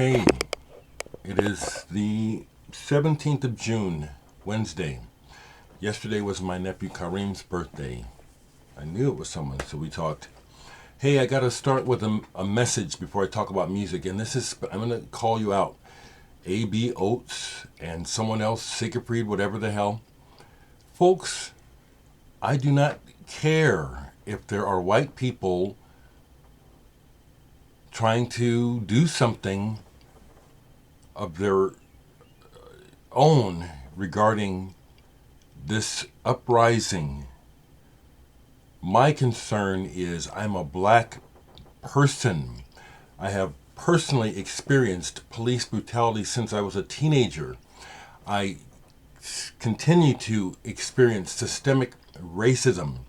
Okay, it is the 17th of June, Wednesday. Yesterday was my nephew Kareem's birthday. I knew it was someone, so we talked. Hey, I got to start with a message before I talk about music, and this is, I'm going to call you out. A.B. Oates and someone else, Siegfried, whatever the hell. Folks, I do not care if there are white people trying to do something of their own regarding this uprising. My concern is I'm a black person. I have personally experienced police brutality since I was a teenager. I continue to experience systemic racism.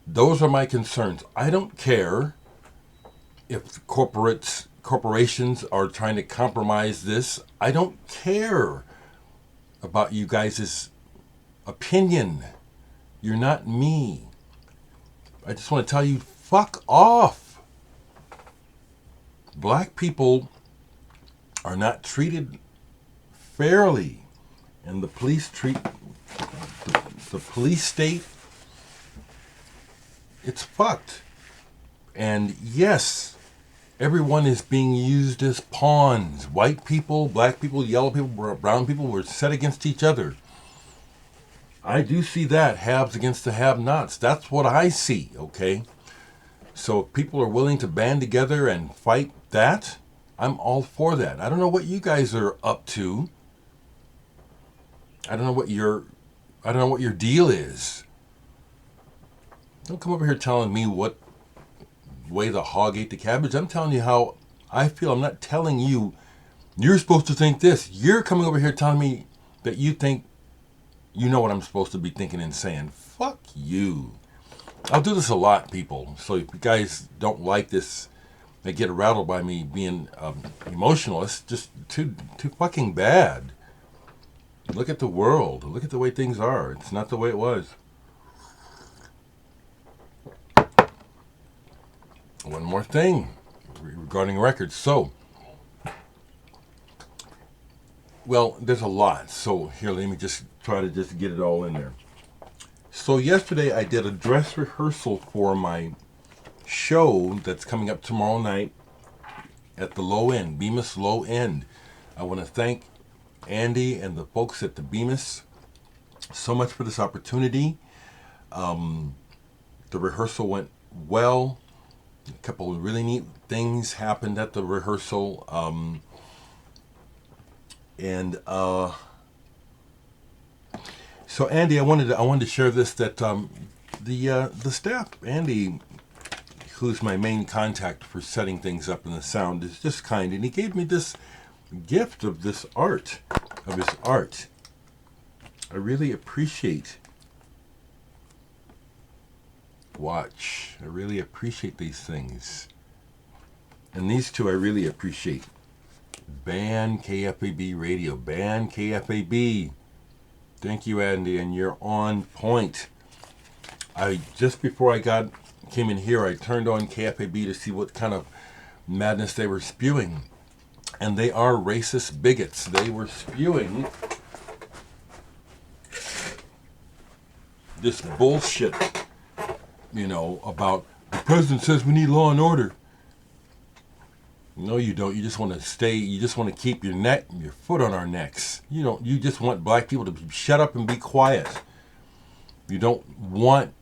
Those are my concerns. I don't care if corporations are trying to compromise this. I don't care about you guys' opinion. You're not me. I just want to tell you, fuck off. Black people are not treated fairly, and the police treat the police state, it's fucked. And yes, everyone is being used as pawns. White people, black people, yellow people, brown people were set against each other. I do see that, haves against the have-nots. That's what I see, okay? So if people are willing to band together and fight that, I'm all for that. I don't know what you guys are up to. I don't know what your deal is. Don't come over here telling me what way the hog ate the cabbage. I'm telling you how I feel. I'm not telling you you're supposed to think this. You're coming over here telling me that you think you know what I'm supposed to be thinking and saying. Fuck you. I'll do this a lot, people. So if you guys don't like this, they get rattled by me being emotional. It's just too fucking bad. Look at the world. Look at the way things are. It's not the way it was. One more thing regarding records. So, well, there's a lot. So here, let me just try to just get it all in there. So yesterday I did a dress rehearsal for my show that's coming up tomorrow night at the Low End, Bemis Low End. I want to thank Andy and the folks at the Bemis so much for this opportunity. The rehearsal went well. A couple of really neat things happened at the rehearsal. So Andy, I wanted to share this, that the staff, Andy, who's my main contact for setting things up in the sound, is just kind, and he gave me this gift of this art, I really appreciate. Watch. I really appreciate these things. And these two I really appreciate. Ban KFAB Radio. Ban KFAB. Thank you, Andy, and you're on point. Just before I came in here, I turned on KFAB to see what kind of madness they were spewing. And they are racist bigots. They were spewing this bullshit, about the president says we need law and order. No, you don't. You just want to keep your foot on our necks. You just want black people to shut up and be quiet. You don't want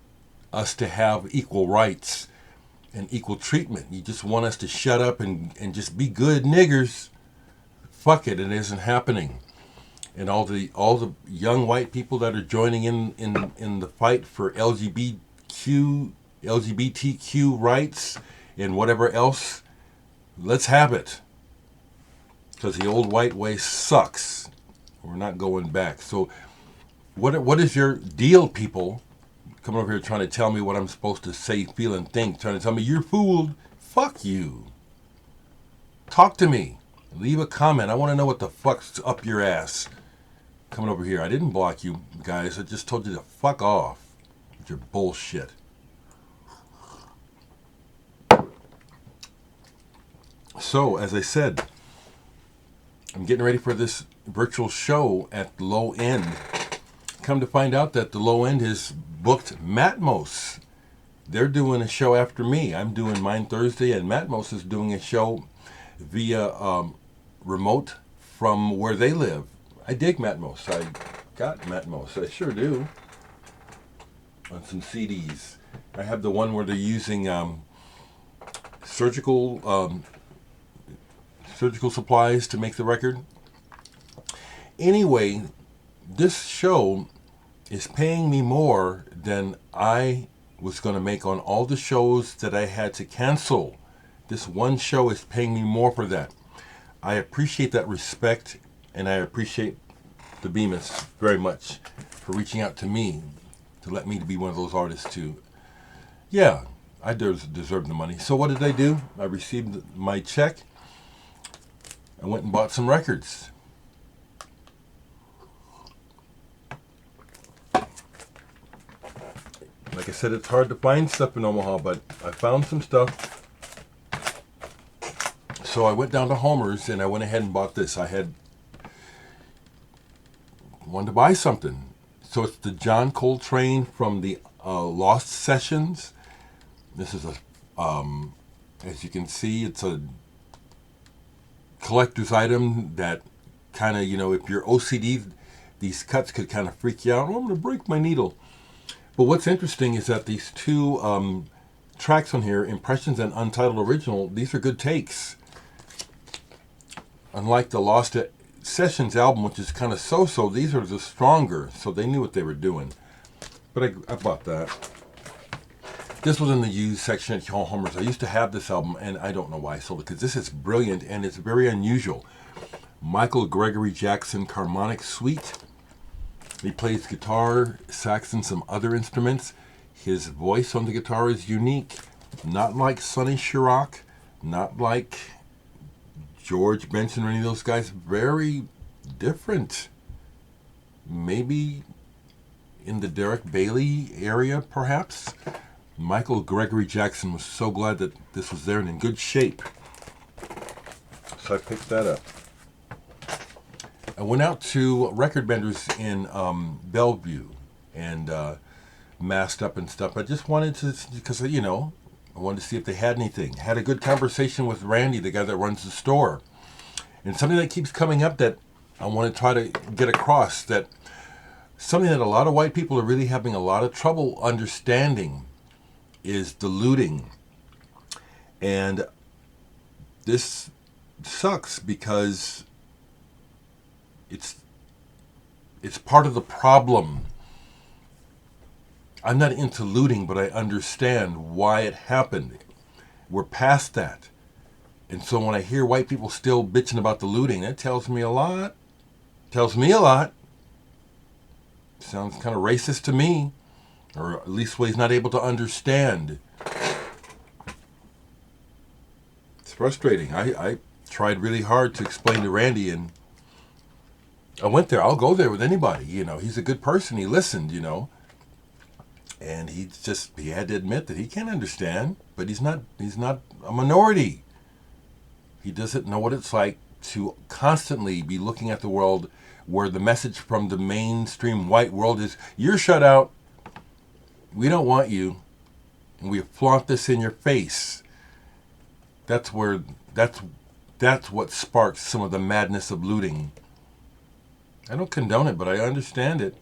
us to have equal rights and equal treatment. You just want us to shut up and just be good niggers. Fuck it, it isn't happening. And all the young white people that are joining in the fight for LGBTQ rights and whatever else, let's have it. Because the old white way sucks. We're not going back. So what is your deal, people? Coming over here trying to tell me what I'm supposed to say, feel, and think. Trying to tell me you're fooled. Fuck you. Talk to me. Leave a comment. I want to know what the fuck's up your ass. Coming over here. I didn't block you guys. I just told you to fuck off with your bullshit. So, as I said, I'm getting ready for this virtual show at the low end. Come to find out that the low end has booked Matmos. They're doing a show after me. I'm doing mine Thursday, and Matmos is doing a show via remote from where they live. I dig Matmos. I got Matmos. I sure do. On some CDs. I have the one where they're using surgical supplies to make the record. Anyway, this show is paying me more than I was going to make on all the shows that I had to cancel. This one show is paying me more for that. I appreciate that respect, and I appreciate the Bemis very much for reaching out to me to let me be one of those artists too. Yeah, I deserve the money. So what did I do? I received my check. I went and bought some records. Like I said, it's hard to find stuff in Omaha, but I found some stuff. So I went down to Homer's and I went ahead and bought this. I wanted to buy something. So it's the John Coltrane from the Lost Sessions. This is as you can see, it's a collector's item that kind of, if you're OCD, these cuts could kind of freak you out. Oh, I'm going to break my needle. But what's interesting is that these two tracks on here, Impressions and Untitled Original, these are good takes. Unlike the Lost Sessions album, which is kind of so-so, these are the stronger, so they knew what they were doing. But I bought that. This was in the used section at Homer's. I used to have this album, and I don't know why I sold it, because this is brilliant, and it's very unusual. Michael Gregory Jackson Karmonic Suite. He plays guitar, sax, and some other instruments. His voice on the guitar is unique. Not like Sonny Chirac, not like George Benson or any of those guys. Very different. Maybe in the Dereck Bailey area, perhaps. Michael Gregory Jackson was so glad that this was there and in good shape. So I picked that up. I went out to record vendors in Bellevue and masked up and stuff. I just wanted to, because, I wanted to see if they had anything. Had a good conversation with Randy, the guy that runs the store. And something that keeps coming up that I want to try to get across, that something that a lot of white people are really having a lot of trouble understanding is the looting. And this sucks because it's part of the problem. I'm not into looting, but I understand why it happened. We're past that. And so when I hear white people still bitching about the looting, that tells me a lot. Sounds kind of racist to me. Or at least what he's not able to understand. It's frustrating. I tried really hard to explain to Randy, and I went there. I'll go there with anybody. He's a good person. He listened, and he had to admit that he can't understand, but he's not a minority. He doesn't know what it's like to constantly be looking at the world where the message from the mainstream white world is, you're shut out. We don't want you, and we flaunt this in your face. That's what sparks some of the madness of looting. I don't condone it, but I understand it.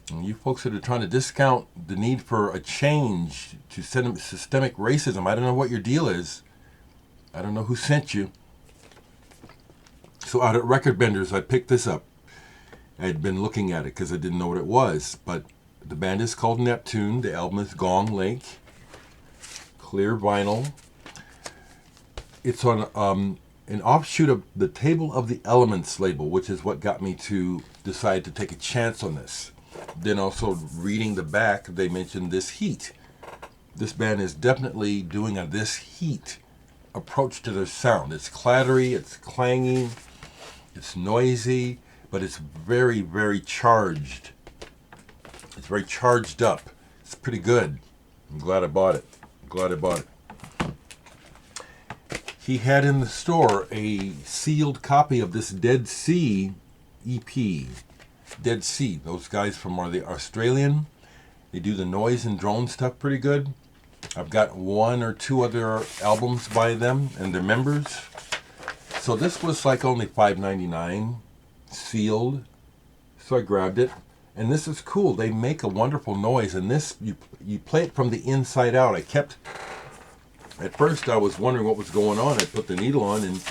And you folks that are trying to discount the need for a change to systemic racism, I don't know what your deal is. I don't know who sent you. So out at Record Vendors, I picked this up. I had been looking at it because I didn't know what it was, but the band is called Neptune. The album is Gong Lake. Clear vinyl. It's on an offshoot of the Table of the Elements label, which is what got me to decide to take a chance on this. Then also reading the back, they mentioned This Heat. This band is definitely doing a This Heat approach to their sound. It's clattery, it's clanging, it's noisy, but it's very, very charged. It's very charged up. It's pretty good. I'm glad I bought it. he had in the store a sealed copy of this Dead Sea EP. Dead Sea, those guys from, are they Australian? They do the noise and drone stuff pretty good. I've got one or two other albums by them and their members. So this was like only $5.99, sealed. So I grabbed it. And this is cool. They make a wonderful noise. And this, you play it from the inside out. At first I was wondering what was going on. I put the needle on and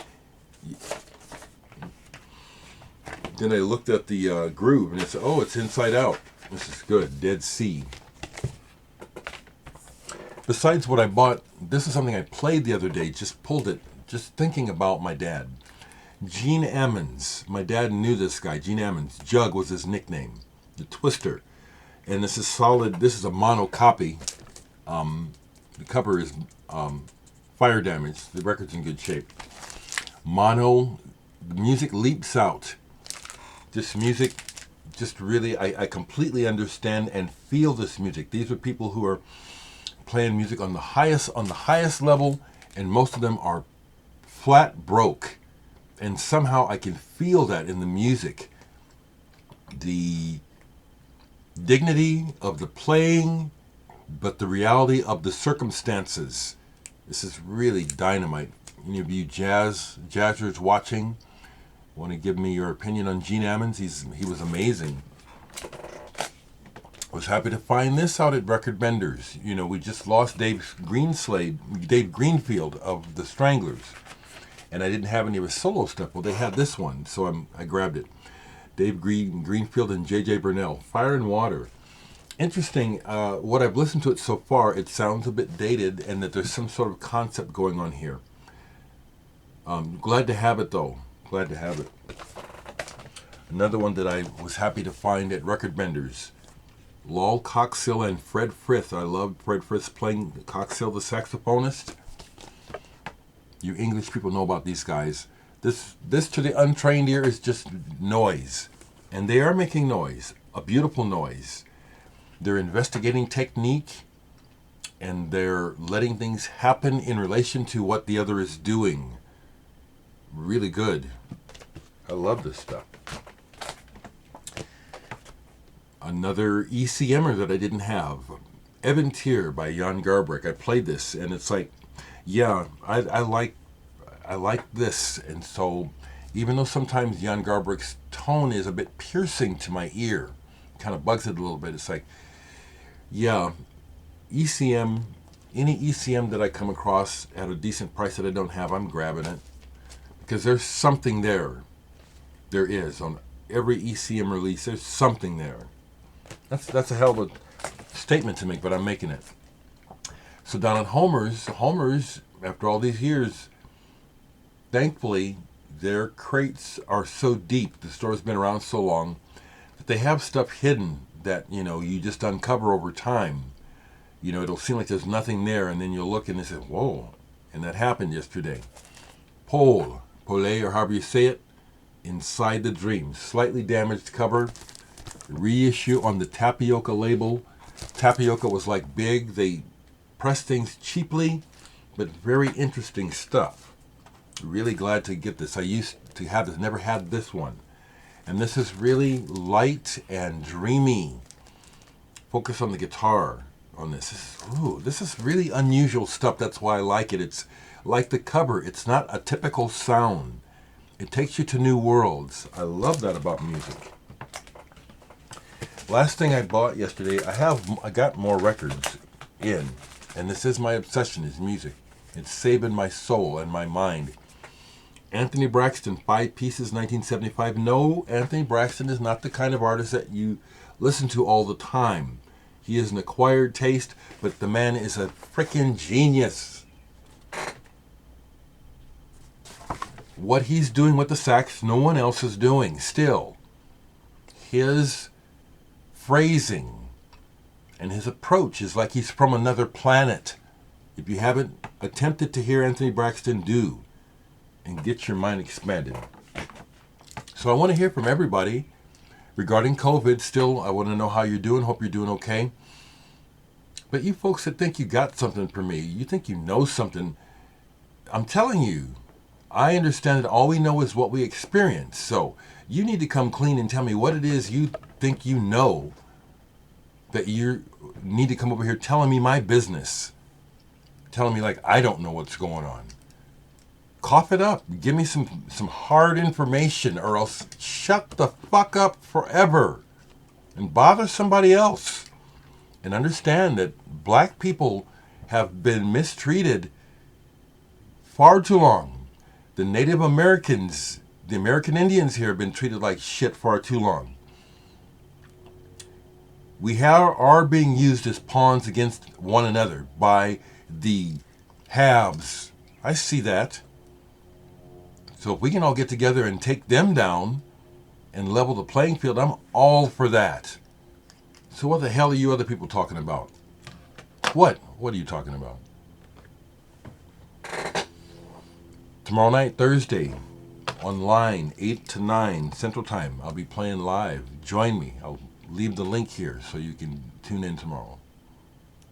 then I looked at the groove and it said, oh, it's inside out. This is good. Dead Sea. Besides what I bought, this is something I played the other day, just pulled it, just thinking about my dad. Gene Ammons. My dad knew this guy, Gene Ammons. Jug was his nickname. The Twister. And this is solid, this is a mono copy. The cover is fire damage. The record's in good shape. Mono, the music leaps out. This music, just really, I completely understand and feel this music. These are people who are playing music on the highest level, and most of them are flat broke. And somehow I can feel that in the music. The dignity of the playing, but the reality of the circumstances. This is really dynamite. Any of you jazzers watching, want to give me your opinion on Gene Ammons? He was amazing. I was happy to find this out at Record Vendors. You know, we just lost Dave Greenfield of the Stranglers. And I didn't have any of his solo stuff. Well, they had this one, so I grabbed it. Dave Greenfield and J.J. Burnel, Fire and Water. Interesting, what I've listened to it so far, it sounds a bit dated and that there's some sort of concept going on here. Glad to have it, though. Glad to have it. Another one that I was happy to find at Record Vendors. Lol Coxhill and Fred Frith. I love Fred Frith playing Coxhill, the saxophonist. You English people know about these guys. This to the untrained ear is just noise. And they are making noise, a beautiful noise. They're investigating technique and they're letting things happen in relation to what the other is doing. Really good. I love this stuff. Another ECMer that I didn't have. Eventyr by Jan Garbarek. I played this and it's like, yeah, I like this. And so even though sometimes Jan Garbarek's tone is a bit piercing to my ear, kind of bugs it a little bit, it's like, yeah, ECM, any ECM that I come across at a decent price that I don't have, I'm grabbing it. Because there's something there. There is. On every ECM release, there's something there. That's a hell of a statement to make, but I'm making it. So down at Homer's, after all these years, thankfully, their crates are so deep, the store's been around so long, that they have stuff hidden that, you know, you just uncover over time. You know, it'll seem like there's nothing there, and then you'll look and they say, whoa, and that happened yesterday. Pole, or however you say it, Inside the Dream. Slightly damaged cover, reissue on the Tapioca label. Tapioca was like big, they press things cheaply, but very interesting stuff. Really glad to get this. I used to have this, never had this one. And this is really light and dreamy. Focus on the guitar on this. This is really unusual stuff. That's why I like it. It's like the cover. It's not a typical sound. It takes you to new worlds. I love that about music. Last thing I bought yesterday, I got more records in, and this is my obsession, is music. It's saving my soul and my mind. Anthony Braxton, 5 pieces, 1975. No, Anthony Braxton is not the kind of artist that you listen to all the time. He is an acquired taste, but the man is a freaking genius. What he's doing with the sax, no one else is doing still. His phrasing and his approach is like he's from another planet. If you haven't attempted to hear Anthony Braxton, do, and get your mind expanded. So I want to hear from everybody regarding COVID. Still, I want to know how you're doing. Hope you're doing okay. But you folks that think you got something for me, you think you know something, I'm telling you, I understand that all we know is what we experience. So you need to come clean and tell me what it is you think you know, that you need to come over here telling me my business. Telling me like I don't know what's going on. Cough it up. Give me some hard information, or else shut the fuck up forever and bother somebody else. And understand that black people have been mistreated far too long. The Native Americans, the American Indians here have been treated like shit far too long. We are being used as pawns against one another by the haves. I see that. So if we can all get together and take them down and level the playing field, I'm all for that. So what the hell are you other people talking about? What? What are you talking about? Tomorrow night, Thursday, online, 8 to 9 Central Time. I'll be playing live. Join me. I'll leave the link here so you can tune in tomorrow.